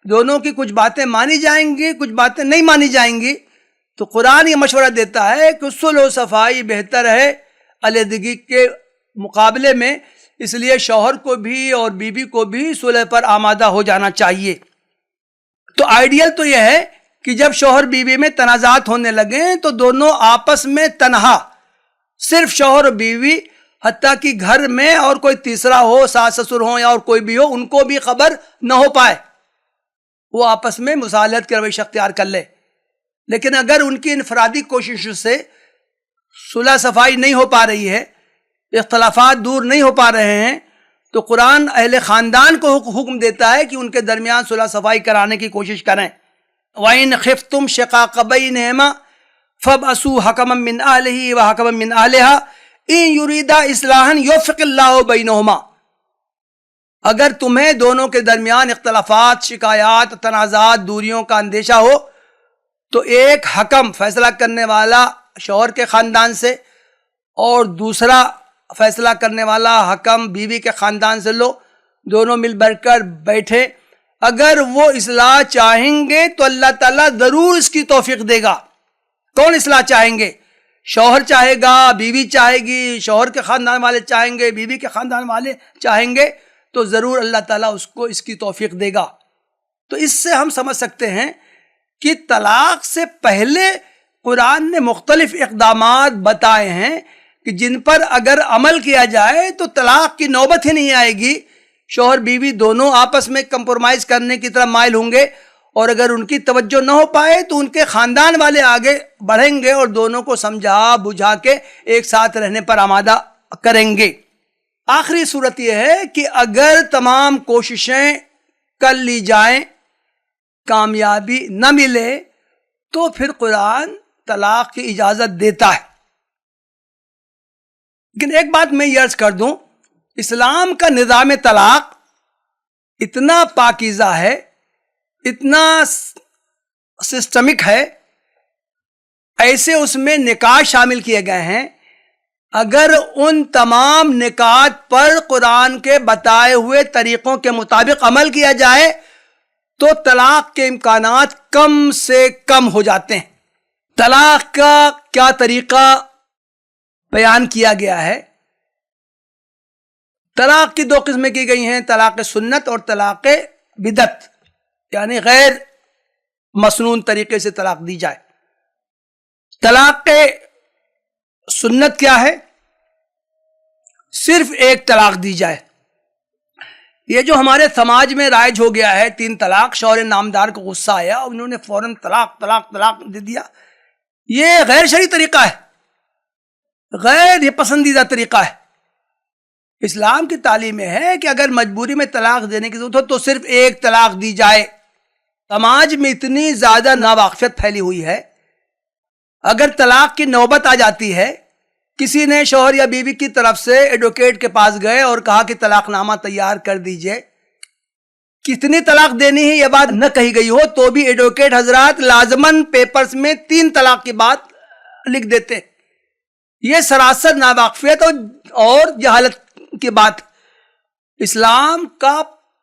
دونوں کی کچھ باتیں مانی جائیں گی، کچھ باتیں نہیں مانی جائیں گی. تو قرآن یہ مشورہ دیتا ہے کہ صلح و صفائی بہتر ہے علیحدگی کے مقابلے میں. اس لیے شوہر کو بھی اور بیوی کو بھی صلح پر آمادہ ہو جانا چاہیے. تو آئیڈیل تو یہ ہے کہ جب شوہر بیوی میں تنازعات ہونے لگیں تو دونوں آپس میں تنہا، صرف شوہر اور بیوی، حتیٰ کہ گھر میں اور کوئی تیسرا ہو، ساس سسر ہو یا اور کوئی بھی ہو، ان کو بھی خبر نہ ہو پائے، وہ آپس میں مصالحت کے روش اختیار کر لے. لیکن اگر ان کی انفرادی کوششوں سے صلح صفائی نہیں ہو پا رہی ہے، اختلافات دور نہیں ہو پا رہے ہیں، تو قرآن اہل خاندان کو حکم دیتا ہے کہ ان کے درمیان صلح صفائی کرانے کی کوشش کریں. وَإِنْ خِفْتُمْ شِقَاقَ بَيْنِهِمَا فَابْعَثُوا حَكَمًا مِّنْ أَهْلِهِ وَحَكَمًا مِّنْ أَهْلِهَا إِنْ يُرِيدَا إِصْلَاحًا يُوَفِّقِ اللَّهُ بَيْنَهُمَا. اگر تمہیں دونوں کے درمیان اختلافات، شکایات، تنازعات، دوریوں کا اندیشہ ہو تو ایک حکم، فیصلہ کرنے والا شوہر کے خاندان سے، اور دوسرا فیصلہ کرنے والا حکم بیوی کے خاندان سے لو. دونوں مل بیٹھ کر بیٹھے. اگر وہ اصلاح چاہیں گے تو اللہ تعالیٰ ضرور اس کی توفیق دے گا. کون اصلاح چاہیں گے؟ شوہر چاہے گا، بیوی چاہے گی، شوہر کے خاندان والے چاہیں گے، بیوی کے خاندان والے چاہیں گے. تو ضرور اللہ تعالیٰ اس کو اس کی توفیق دے گا۔ تو اس سے ہم سمجھ سکتے ہیں کہ طلاق سے پہلے قرآن نے مختلف اقدامات بتائے ہیں کہ جن پر اگر عمل کیا جائے تو طلاق کی نوبت ہی نہیں آئے گی، شوہر بیوی دونوں آپس میں کمپرومائز کرنے کی طرف مائل ہوں گے، اور اگر ان کی توجہ نہ ہو پائے تو ان کے خاندان والے آگے بڑھیں گے اور دونوں کو سمجھا بجھا کے ایک ساتھ رہنے پر آمادہ کریں گے۔ آخری صورت یہ ہے کہ اگر تمام کوششیں کر لی جائیں، کامیابی نہ ملے، تو پھر قرآن طلاق کی اجازت دیتا ہے۔ لیکن ایک بات میں یہ عرض کر دوں، اسلام کا نظام طلاق اتنا پاکیزہ ہے، اتنا سسٹمک ہے، ایسے اس میں نکات شامل کیے گئے ہیں، اگر ان تمام نکات پر قرآن کے بتائے ہوئے طریقوں کے مطابق عمل کیا جائے تو طلاق کے امکانات کم سے کم ہو جاتے ہیں۔ طلاق کا کیا طریقہ بیان کیا گیا ہے؟ طلاق کی دو قسمیں کی گئی ہیں، طلاق سنت اور طلاق بدعت، یعنی غیر مسنون طریقے سے طلاق دی جائے۔ طلاق سنت کیا ہے؟ صرف ایک طلاق دی جائے۔ یہ جو ہمارے سماج میں رائج ہو گیا ہے 3 طلاق، شوہر نامدار کو غصہ آیا، انہوں نے فوراً طلاق طلاق طلاق دے دیا، یہ غیر شرعی طریقہ ہے، غیر یہ پسندیدہ طریقہ ہے۔ اسلام کی تعلیم میں ہے کہ اگر مجبوری میں طلاق دینے کی ضرورت ہو تو صرف ایک طلاق دی جائے۔ سماج میں اتنی زیادہ ناواقفیت پھیلی ہوئی ہے، اگر طلاق کی نوبت آ جاتی ہے، کسی نے شوہر یا بیوی کی طرف سے ایڈوکیٹ کے پاس گئے اور کہا کہ طلاق نامہ تیار کر دیجئے، کتنی طلاق دینی ہے یہ بات نہ کہی گئی ہو تو بھی ایڈوکیٹ حضرات لازماً پیپرز میں 3 طلاق کی بات لکھ دیتے ہیں۔ یہ سراسر ناواقفیت اور جہالت کی بات۔ اسلام کا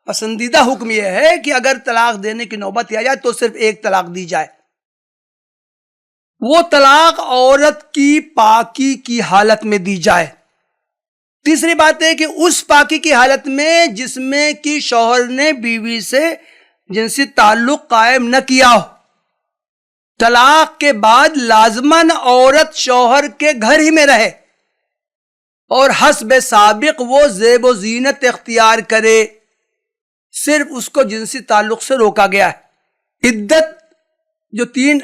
پسندیدہ حکم یہ ہے کہ اگر طلاق دینے کی نوبت آ جائے تو صرف ایک طلاق دی جائے۔ وہ طلاق عورت کی پاکی کی حالت میں دی جائے۔ تیسری بات ہے کہ اس پاکی کی حالت میں جس میں کہ شوہر نے بیوی سے جنسی تعلق قائم نہ کیا ہو۔ طلاق کے بعد لازماً عورت شوہر کے گھر ہی میں رہے اور حسب سابق وہ زیب و زینت اختیار کرے، صرف اس کو جنسی تعلق سے روکا گیا ہے۔ عدت جو 3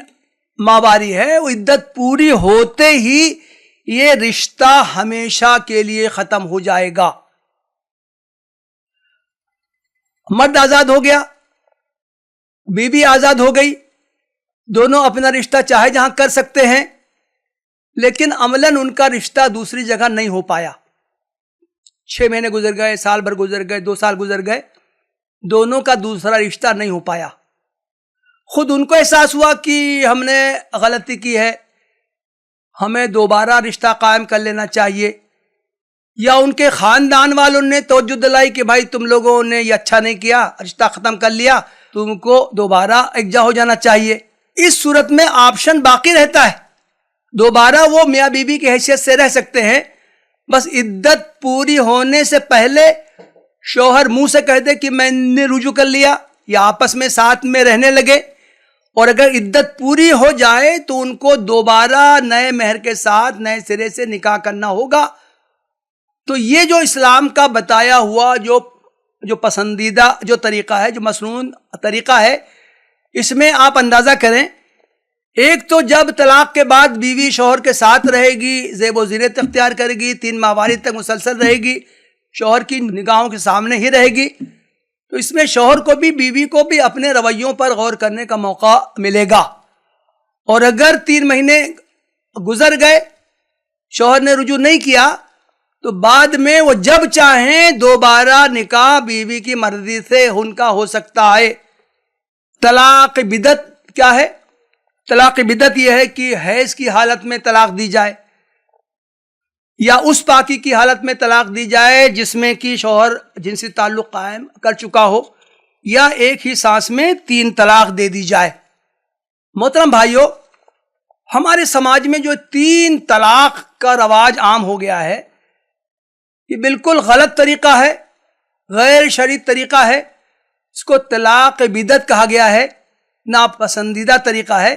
ماواری ہے، وہ عدت پوری ہوتے ہی یہ رشتہ ہمیشہ کے لیے ختم ہو جائے گا۔ مرد آزاد ہو گیا، بیوی آزاد ہو گئی، دونوں اپنا رشتہ چاہے جہاں کر سکتے ہیں، لیکن عملاً ان کا رشتہ دوسری جگہ نہیں ہو پایا۔ 6 مہینے گزر گئے، سال بھر گزر گئے، 2 سال گزر گئے، دونوں کا دوسرا رشتہ نہیں ہو پایا۔ خود ان کو احساس ہوا کہ ہم نے غلطی کی ہے، ہمیں دوبارہ رشتہ قائم کر لینا چاہیے، یا ان کے خاندان والوں نے توجہ دلائی کہ بھائی تم لوگوں نے یہ اچھا نہیں کیا، رشتہ ختم کر لیا، تم کو دوبارہ یکجا ہو جانا چاہیے۔ اس صورت میں آپشن باقی رہتا ہے، دوبارہ وہ میاں بیوی کی حیثیت سے رہ سکتے ہیں، بس عدت پوری ہونے سے پہلے شوہر منہ سے کہہ دے کہ میں نے رجوع کر لیا، یا آپس میں ساتھ میں رہنے لگے، اور اگر عدت پوری ہو جائے تو ان کو دوبارہ نئے مہر کے ساتھ نئے سرے سے نکاح کرنا ہوگا۔ تو یہ جو اسلام کا بتایا ہوا جو پسندیدہ جو طریقہ ہے، جو مسنون طریقہ ہے، اس میں آپ اندازہ کریں، ایک تو جب طلاق کے بعد بیوی شوہر کے ساتھ رہے گی، زیب و زینت اختیار کرے گی، 3 ماواری تک مسلسل رہے گی، شوہر کی نگاہوں کے سامنے ہی رہے گی، تو اس میں شوہر کو بھی بیوی کو بھی اپنے رویوں پر غور کرنے کا موقع ملے گا۔ اور اگر 3 مہینے گزر گئے، شوہر نے رجوع نہیں کیا، تو بعد میں وہ جب چاہیں دوبارہ نکاح بیوی کی مرضی سے ان کا ہو سکتا ہے۔ طلاق بدعت کیا ہے؟ طلاق بدعت یہ ہے کہ حیض کی حالت میں طلاق دی جائے، یا اس پاکی کی حالت میں طلاق دی جائے جس میں کہ شوہر جنسی تعلق قائم کر چکا ہو، یا ایک ہی سانس میں 3 طلاق دے دی جائے۔ محترم بھائیو، ہمارے سماج میں جو 3 طلاق کا رواج عام ہو گیا ہے، یہ بالکل غلط طریقہ ہے، غیر شرعی طریقہ ہے، اس کو طلاق بدعت کہا گیا ہے، ناپسندیدہ طریقہ ہے۔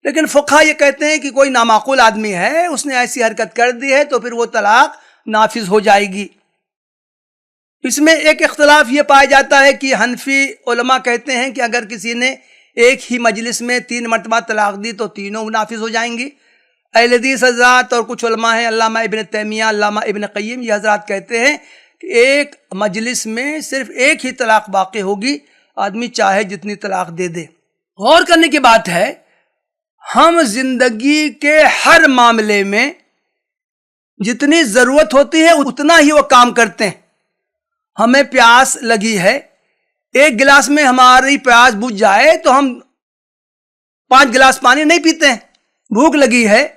لیکن فقہا یہ کہتے ہیں کہ کوئی نامعقول آدمی ہے، اس نے ایسی حرکت کر دی ہے تو پھر وہ طلاق نافذ ہو جائے گی۔ اس میں ایک اختلاف یہ پایا جاتا ہے کہ حنفی علماء کہتے ہیں کہ اگر کسی نے ایک ہی مجلس میں 3 مرتبہ طلاق دی تو تینوں نافذ ہو جائیں گی۔ اہل حدیث حضرات اور کچھ علماء ہیں، علامہ ابن تیمیہ، علامہ ابن قیم، یہ حضرات کہتے ہیں کہ ایک مجلس میں صرف ایک ہی طلاق باقی ہوگی، آدمی چاہے جتنی طلاق دے دے۔ غور کرنے کی بات ہے، ہم زندگی کے ہر معاملے میں جتنی ضرورت ہوتی ہے اتنا ہی وہ کام کرتے ہیں۔ ہمیں پیاس لگی ہے، ایک گلاس میں ہماری پیاس بجھ جائے تو ہم 5 گلاس پانی نہیں پیتے ہیں۔ بھوک لگی ہے،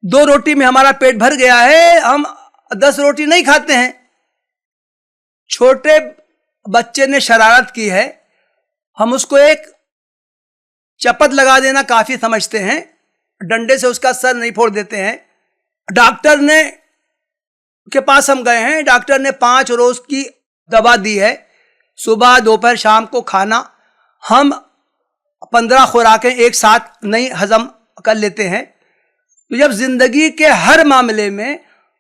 2 روٹی میں ہمارا پیٹ بھر گیا ہے، ہم 10 روٹی نہیں کھاتے ہیں۔ چھوٹے بچے نے شرارت کی ہے، ہم اس کو ایک چپت لگا دینا کافی سمجھتے ہیں، ڈنڈے سے اس کا سر نہیں پھوڑ دیتے ہیں۔ ڈاکٹر نے کے پاس ہم گئے ہیں، ڈاکٹر نے 5 روز کی دوا دی ہے، صبح دوپہر شام کو کھانا، ہم 15 خوراکیں ایک ساتھ نہیں ہضم کر لیتے ہیں۔ تو جب زندگی کے ہر معاملے میں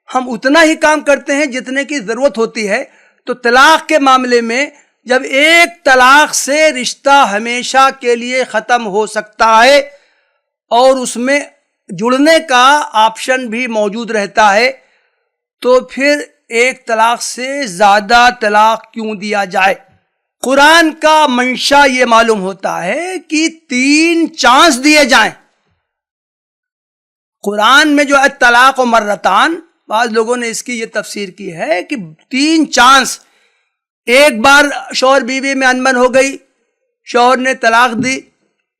ہم اتنا ہی کام کرتے ہیں جتنے کی ضرورت ہوتی ہے، تو طلاق کے معاملے میں جب ایک طلاق سے رشتہ ہمیشہ کے لیے ختم ہو سکتا ہے اور اس میں جڑنے کا آپشن بھی موجود رہتا ہے، تو پھر ایک طلاق سے زیادہ طلاق کیوں دیا جائے؟ قرآن کا منشا یہ معلوم ہوتا ہے کہ 3 چانس دیے جائیں۔ قرآن میں جو ہے طلاق و مرتان، بعض لوگوں نے اس کی یہ تفسیر کی ہے کہ 3 چانس، ایک بار شوہر بیوی میں انبن ہو گئی، شوہر نے طلاق دی،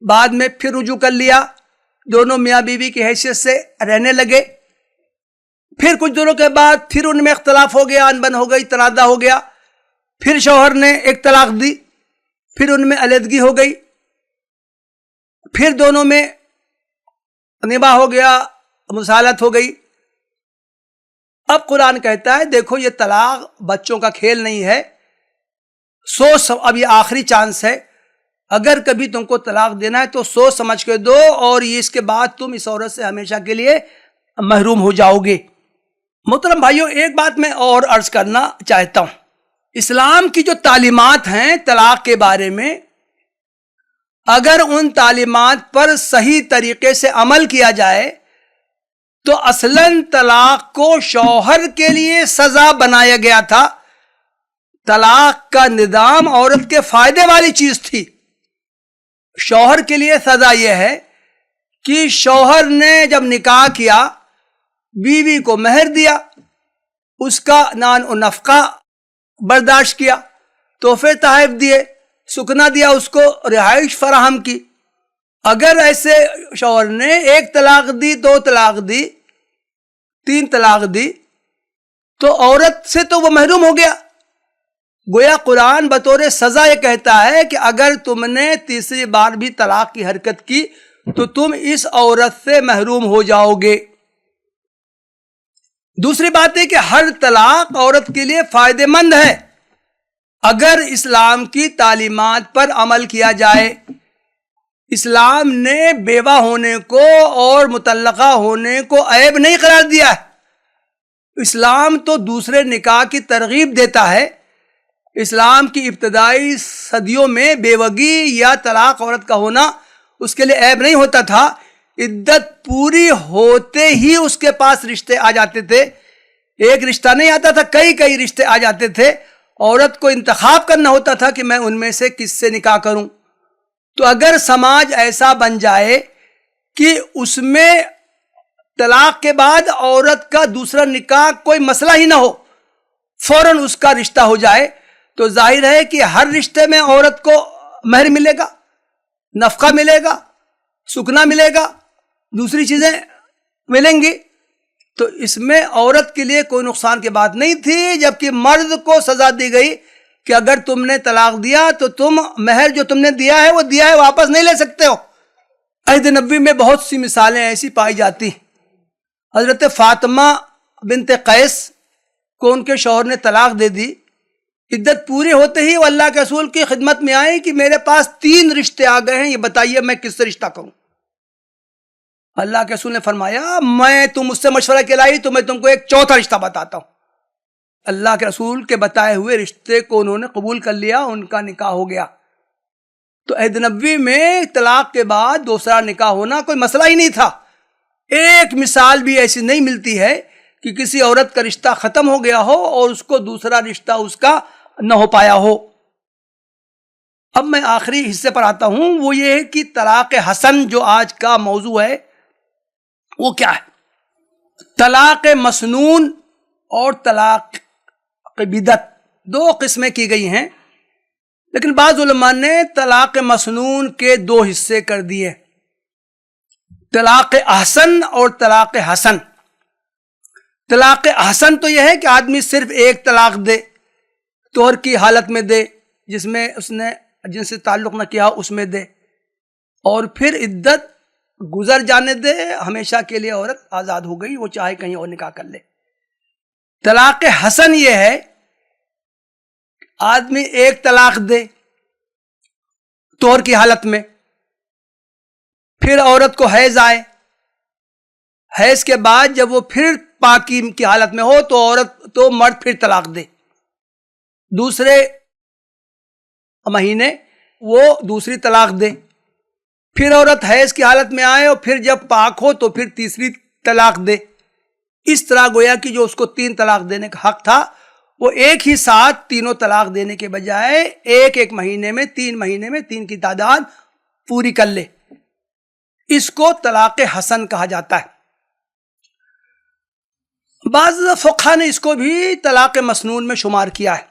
بعد میں پھر رجوع کر لیا، دونوں میاں بیوی کی حیثیت سے رہنے لگے، پھر کچھ دنوں کے بعد پھر ان میں اختلاف ہو گیا، انبن ہو گئی، تنازع ہو گیا، پھر شوہر نے ایک طلاق دی، پھر ان میں علیحدگی ہو گئی، پھر دونوں میں نباہ ہو گیا، مصالحت ہو گئی۔ اب قرآن کہتا ہے دیکھو یہ طلاق بچوں کا کھیل نہیں ہے، سوچ، اب یہ آخری چانس ہے، اگر کبھی تم کو طلاق دینا ہے تو سوچ سمجھ کے دو، اور یہ اس کے بعد تم اس عورت سے ہمیشہ کے لیے محروم ہو جاؤ گے۔ محترم بھائیوں، ایک بات میں اور عرض کرنا چاہتا ہوں، اسلام کی جو تعلیمات ہیں طلاق کے بارے میں، اگر ان تعلیمات پر صحیح طریقے سے عمل کیا جائے تو اصلاً طلاق کو شوہر کے لیے سزا بنایا گیا تھا۔ طلاق کا نظام عورت کے فائدے والی چیز تھی۔ شوہر کے لیے سزا یہ ہے کہ شوہر نے جب نکاح کیا، بیوی کو مہر دیا، اس کا نان و نفقہ برداشت کیا، تحفے تحائف دیے، سکنا دیا، اس کو رہائش فراہم کی۔ اگر ایسے شوہر نے 1 طلاق دی، 2 طلاق دی، 3 طلاق دی، تو عورت سے تو وہ محروم ہو گیا۔ گویا قرآن بطور سزا یہ کہتا ہے کہ اگر تم نے تیسری بار بھی طلاق کی حرکت کی تو تم اس عورت سے محروم ہو جاؤ گے۔ دوسری بات ہے کہ ہر طلاق عورت کے لیے فائدہ مند ہے اگر اسلام کی تعلیمات پر عمل کیا جائے۔ اسلام نے بیوہ ہونے کو اور مطلقہ ہونے کو عیب نہیں قرار دیا ہے۔ اسلام تو دوسرے نکاح کی ترغیب دیتا ہے۔ اسلام کی ابتدائی صدیوں میں بیوگی یا طلاق عورت کا ہونا اس کے لیے عیب نہیں ہوتا تھا۔ عدت پوری ہوتے ہی اس کے پاس رشتے آ جاتے تھے، ایک رشتہ نہیں آتا تھا، کئی رشتے آ جاتے تھے۔ عورت کو انتخاب کرنا ہوتا تھا کہ میں ان میں سے کس سے نکاح کروں۔ تو اگر سماج ایسا بن جائے کہ اس میں طلاق کے بعد عورت کا دوسرا نکاح کوئی مسئلہ ہی نہ ہو، فوراً اس کا رشتہ ہو جائے، تو ظاہر ہے کہ ہر رشتے میں عورت کو مہر ملے گا، نفقہ ملے گا، سکنا ملے گا، دوسری چیزیں ملیں گی، تو اس میں عورت کے لیے کوئی نقصان کی بات نہیں تھی۔ جبکہ مرد کو سزا دی گئی کہ اگر تم نے طلاق دیا تو تم مہر جو تم نے دیا ہے وہ دیا ہے، واپس نہیں لے سکتے ہو۔ عہد نبوی میں بہت سی مثالیں ایسی پائی جاتی۔ حضرت فاطمہ بنت قیس کو ان کے شوہر نے طلاق دے دی، عدت پوری ہوتے ہی وہ اللہ کے رسول کی خدمت میں آئے کہ میرے پاس 3 رشتے آ گئے ہیں، یہ بتائیے میں کس سے رشتہ کروں؟ اللہ کے رسول نے فرمایا تم مجھ سے مشورہ کے لائی تو میں تم کو ایک چوتھا رشتہ بتاتا ہوں۔ اللہ کے رسول کے بتائے ہوئے رشتے کو انہوں نے قبول کر لیا، ان کا نکاح ہو گیا۔ تو عہد نبوی میں طلاق کے بعد دوسرا نکاح ہونا کوئی مسئلہ ہی نہیں تھا۔ ایک مثال بھی ایسی نہیں ملتی ہے کہ کسی عورت کا رشتہ ختم ہو گیا ہو اور اس کو دوسرا رشتہ اس کا نہ ہو پایا ہو۔ اب میں آخری حصے پر آتا ہوں، وہ یہ ہے کہ طلاق حسن جو آج کا موضوع ہے وہ کیا ہے؟ طلاق مسنون اور طلاق بدعت 2 قسمیں کی گئی ہیں، لیکن بعض علماء نے طلاق مسنون کے 2 حصے کر دیے، طلاق احسن اور طلاق حسن۔ طلاق احسن تو یہ ہے کہ آدمی صرف ایک طلاق دے، طہر کی حالت میں دے، جس میں اس نے جن سے تعلق نہ کیا اس میں دے، اور پھر عدت گزر جانے دے، ہمیشہ کے لیے عورت آزاد ہو گئی، وہ چاہے کہیں اور نکاح کر لے۔ طلاق حسن یہ ہے آدمی ایک طلاق دے طہر کی حالت میں، پھر عورت کو حیض آئے، حیض کے بعد جب وہ پھر پاکی کی حالت میں ہو تو مرد پھر طلاق دے، دوسرے مہینے وہ دوسری طلاق دے، پھر عورت حیض کی حالت میں آئے اور پھر جب پاک ہو تو پھر تیسری طلاق دے۔ اس طرح گویا کہ جو اس کو 3 طلاق دینے کا حق تھا وہ ایک ہی ساتھ تینوں طلاق دینے کے بجائے ایک مہینے میں 3 مہینے میں 3 کی تعداد پوری کر لے۔ اس کو طلاق حسن کہا جاتا ہے۔ بعض فقہا نے اس کو بھی طلاق مسنون میں شمار کیا ہے،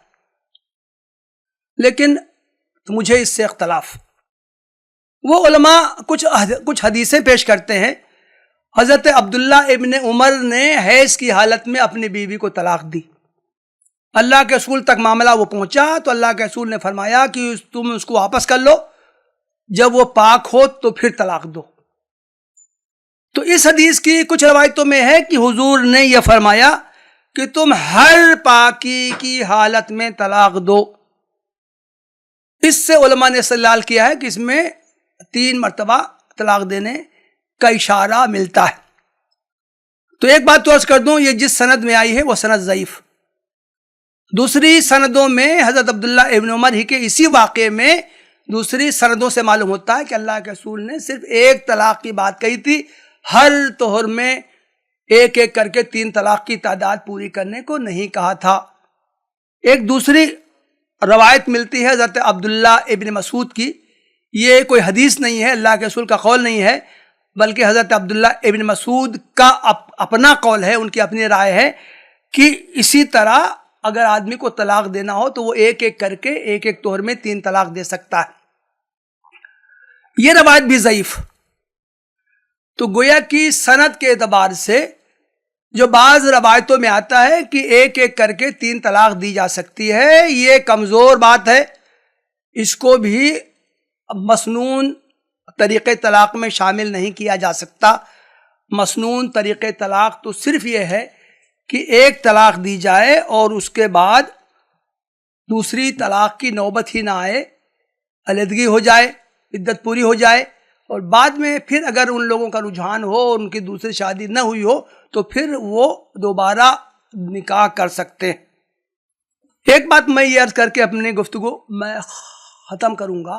لیکن مجھے اس سے اختلاف۔ وہ علماء کچھ حدیثیں پیش کرتے ہیں، حضرت عبداللہ ابن عمر نے حیض کی حالت میں اپنی بیوی کو طلاق دی، اللہ کے رسول تک معاملہ وہ پہنچا تو اللہ کے رسول نے فرمایا کہ تم اس کو واپس کر لو، جب وہ پاک ہو تو پھر طلاق دو۔ تو اس حدیث کی کچھ روایتوں میں ہے کہ حضور نے یہ فرمایا کہ تم ہر پاکی کی حالت میں طلاق دو۔ اس سے علماء نے استدلال کیا ہے کہ اس میں 3 مرتبہ طلاق دینے کا اشارہ ملتا ہے۔ تو ایک بات تو عرض کر دوں، یہ جس سند میں آئی ہے وہ سند ضعیف، دوسری سندوں میں حضرت عبداللہ ابن عمر ہی کے اسی واقعے میں دوسری سندوں سے معلوم ہوتا ہے کہ اللہ کے رسول نے صرف ایک طلاق کی بات کہی تھی، ہر طہر میں ایک کر کے 3 طلاق کی تعداد پوری کرنے کو نہیں کہا تھا۔ ایک دوسری روایت ملتی ہے حضرت عبداللہ ابن مسعود کی، یہ کوئی حدیث نہیں ہے، اللہ کے رسول کا قول نہیں ہے، بلکہ حضرت عبداللہ ابن مسعود کا اپنا قول ہے، ان کی اپنی رائے ہے کہ اسی طرح اگر آدمی کو طلاق دینا ہو تو وہ ایک کر کے ایک طہر میں 3 طلاق دے سکتا ہے۔ یہ روایت بھی ضعیف۔ تو گویا کہ سند کے اعتبار سے جو بعض روایتوں میں آتا ہے کہ ایک کر کے 3 طلاق دی جا سکتی ہے، یہ کمزور بات ہے، اس کو بھی مسنون طریقے طلاق میں شامل نہیں کیا جا سکتا۔ مسنون طریقے طلاق تو صرف یہ ہے کہ ایک طلاق دی جائے اور اس کے بعد دوسری طلاق کی نوبت ہی نہ آئے، علیحدگی ہو جائے، عدت پوری ہو جائے، اور بعد میں پھر اگر ان لوگوں کا رجحان ہو اور ان کی دوسری شادی نہ ہوئی ہو تو پھر وہ دوبارہ نکاح کر سکتے ہیں۔ ایک بات میں یہ عرض کر کے اپنی گفتگو میں ختم کروں گا،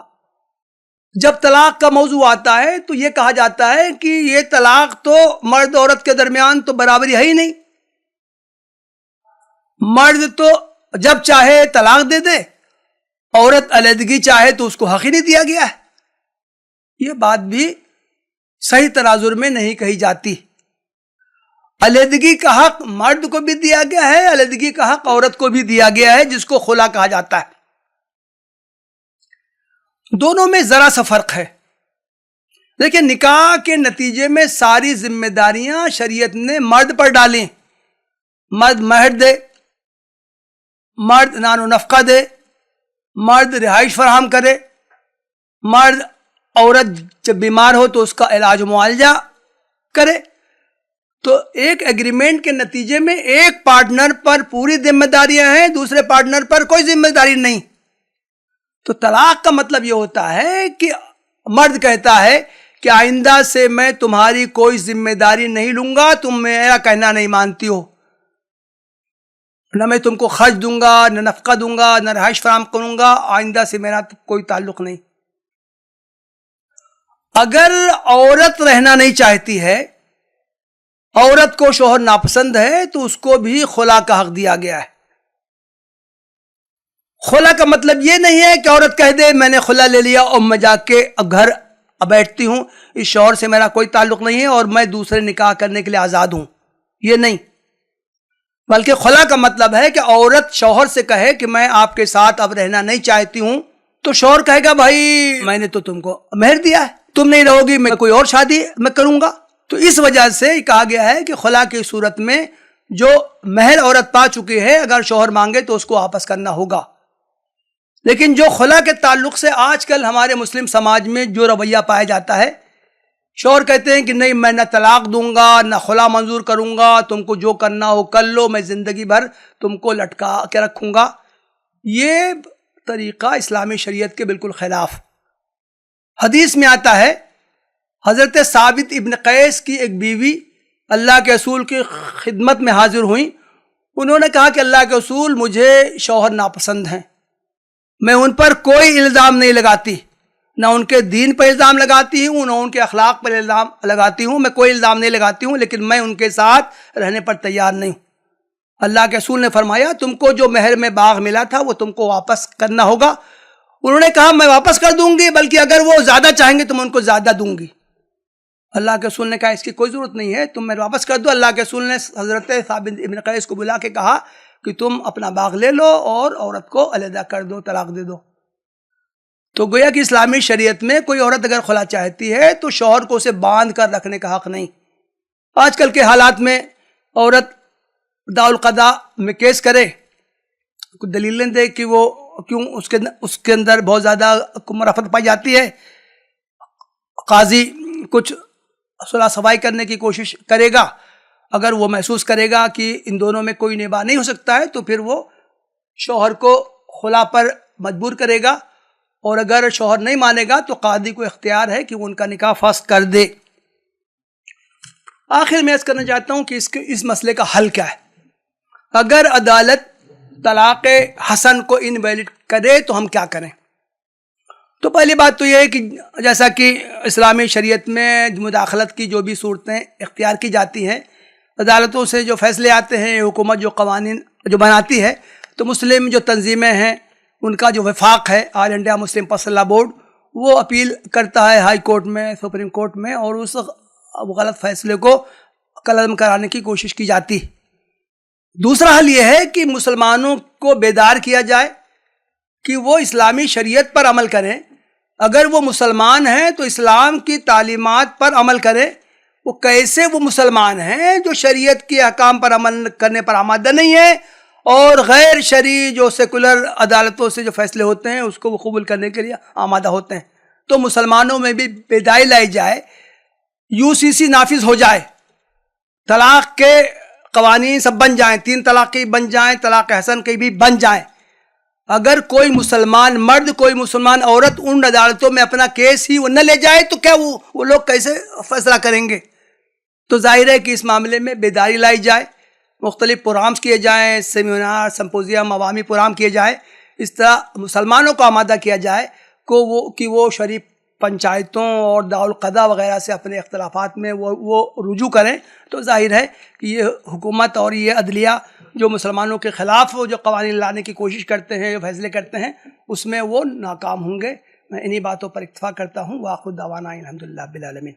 جب طلاق کا موضوع آتا ہے تو یہ کہا جاتا ہے کہ یہ طلاق تو مرد عورت کے درمیان تو برابری ہے ہی نہیں، مرد تو جب چاہے طلاق دے دے، عورت علیحدگی چاہے تو اس کو حق ہی نہیں دیا گیا ہے۔ یہ بات بھی صحیح تناظر میں نہیں کہی جاتی۔ علیحدگی کا حق مرد کو بھی دیا گیا ہے، علیحدگی کا حق عورت کو بھی دیا گیا ہے، جس کو خلا کہا جاتا ہے۔ دونوں میں ذرا سا فرق ہے، لیکن نکاح کے نتیجے میں ساری ذمہ داریاں شریعت نے مرد پر ڈالیں۔ مرد مہر دے، مرد نان و نفقہ دے، مرد رہائش فراہم کرے، مرد عورت جب بیمار ہو تو اس کا علاج و معالجہ کرے، تو ایک ایگریمنٹ کے نتیجے میں ایک پارٹنر پر پوری ذمہ داریاں ہیں، دوسرے پارٹنر پر کوئی ذمہ داری نہیں. تو طلاق کا مطلب یہ ہوتا ہے کہ مرد کہتا ہے کہ آئندہ سے میں تمہاری کوئی ذمہ داری نہیں لوں گا، تم میرا کہنا نہیں مانتی ہو، نہ میں تم کو خرچ دوں گا، نہ نفقہ دوں گا، نہ رہائش فراہم کروں گا، آئندہ سے میرا کوئی تعلق نہیں. اگر عورت رہنا نہیں چاہتی ہے، عورت کو شوہر ناپسند ہے، تو اس کو بھی خلا کا حق دیا گیا ہے. خلا کا مطلب یہ نہیں ہے کہ عورت کہہ دے میں نے خلا لے لیا اور میں جا کے گھر بیٹھتی ہوں، اس شوہر سے میرا کوئی تعلق نہیں ہے اور میں دوسرے نکاح کرنے کے لیے آزاد ہوں. یہ نہیں، بلکہ خلا کا مطلب ہے کہ عورت شوہر سے کہے کہ میں آپ کے ساتھ اب رہنا نہیں چاہتی ہوں، تو شوہر کہے گا بھائی میں نے تو تم کو مہر دیا ہے، تم نہیں رہو گی، میں کوئی اور شادی میں کروں گا. تو اس وجہ سے کہا گیا ہے کہ خلا کی صورت میں جو مہر عورت پا چکی ہے اگر شوہر مانگے تو اس کو واپس کرنا ہوگا. لیکن جو خلا کے تعلق سے آج کل ہمارے مسلم سماج میں جو رویہ پایا جاتا ہے، شوہر کہتے ہیں کہ نہیں میں نہ طلاق دوں گا نہ خلا منظور کروں گا، تم کو جو کرنا ہو کر لو، میں زندگی بھر تم کو لٹکا کے رکھوں گا. یہ طریقہ اسلامی شریعت کے بالکل خلاف. حدیث میں آتا ہے حضرت ثابت ابن قیس کی ایک بیوی اللہ کے رسول کی خدمت میں حاضر ہوئیں. انہوں نے کہا کہ اللہ کے رسول مجھے شوہر ناپسند ہیں، میں ان پر کوئی الزام نہیں لگاتی، نہ ان کے دین پر الزام لگاتی ہوں نہ ان کے اخلاق پر الزام لگاتی ہوں، میں کوئی الزام نہیں لگاتی ہوں، لیکن میں ان کے ساتھ رہنے پر تیار نہیں ہوں. اللہ کے رسول نے فرمایا تم کو جو مہر میں باغ ملا تھا وہ تم کو واپس کرنا ہوگا. انہوں نے کہا میں واپس کر دوں گی، بلکہ اگر وہ زیادہ چاہیں گے تو میں ان کو زیادہ دوں گی. اللہ کے رسول نے کہا اس کی کوئی ضرورت نہیں ہے، تم میں واپس کر دو. اللہ کے رسول نے حضرت ثابت ابن قیس کو بلا کے کہا کہ تم اپنا باغ لے لو اور عورت کو علیحدہ کر دو، طلاق دے دو. تو گویا کہ اسلامی شریعت میں کوئی عورت اگر خلا چاہتی ہے تو شوہر کو اسے باندھ کر رکھنے کا حق نہیں. آج کل کے حالات میں عورت دارالقضاء میں کیس کرے، کوئی دلیلیں دے کہ وہ کیوں اس کے اندر بہت زیادہ مرافت پائی جاتی ہے، قاضی کچھ صلح صفائی کرنے کی کوشش کرے گا، اگر وہ محسوس کرے گا کہ ان دونوں میں کوئی نباہ نہیں ہو سکتا ہے تو پھر وہ شوہر کو خلا پر مجبور کرے گا، اور اگر شوہر نہیں مانے گا تو قاضی کو اختیار ہے کہ وہ ان کا نکاح فاسد کر دے. آخر میں عرض کرنا چاہتا ہوں کہ اس مسئلے کا حل کیا ہے. اگر عدالت طلاق حسن کو انویلڈ کرے تو ہم کیا کریں؟ تو پہلی بات تو یہ ہے کہ جیسا کہ اسلامی شریعت میں مداخلت کی جو بھی صورتیں اختیار کی جاتی ہیں، عدالتوں سے جو فیصلے آتے ہیں، حکومت جو قوانین جو بناتی ہے، تو مسلم جو تنظیمیں ہیں ان کا جو وفاق ہے آل انڈیا مسلم پرسنل لا بورڈ، وہ اپیل کرتا ہے ہائی کورٹ میں، سپریم کورٹ میں، اور اس غلط فیصلے کو کالعدم کرانے کی کوشش کی جاتی. دوسرا حل یہ ہے کہ مسلمانوں کو بیدار کیا جائے کہ وہ اسلامی شریعت پر عمل کریں. اگر وہ مسلمان ہیں تو اسلام کی تعلیمات پر عمل کریں. وہ کیسے وہ مسلمان ہیں جو شریعت کے احکام پر عمل کرنے پر آمادہ نہیں ہے، اور غیر شرعی جو سیکولر عدالتوں سے جو فیصلے ہوتے ہیں اس کو وہ قبول کرنے کے لیے آمادہ ہوتے ہیں. تو مسلمانوں میں بھی بیداری لائی جائے، UCC نافذ ہو جائے، طلاق کے قوانین سب بن جائیں، 3 طلاق کی بن جائیں، طلاق حسن کی بھی بن جائیں. اگر کوئی مسلمان مرد کوئی مسلمان عورت ان عدالتوں میں اپنا کیس ہی وہ نہ لے جائے تو کیا وہ لوگ کیسے فیصلہ کریں گے؟ تو ظاہر ہے کہ اس معاملے میں بیداری لائی جائے، مختلف پروگرامز کیے جائیں، سیمینار، سمپوزیم، عوامی پروگرام کیے جائیں، اس طرح مسلمانوں کو آمادہ کیا جائے کہ وہ شریف پنچایتوں اور دارالقضاء وغیرہ سے اپنے اختلافات میں وہ رجوع کریں. تو ظاہر ہے کہ یہ حکومت اور یہ عدلیہ جو مسلمانوں کے خلاف وہ جو قوانین لانے کی کوشش کرتے ہیں، جو فیصلے کرتے ہیں، اس میں وہ ناکام ہوں گے. میں انہی باتوں پر اکتفا کرتا ہوں. وآخر دعوانا الحمدللہ رب العالمین.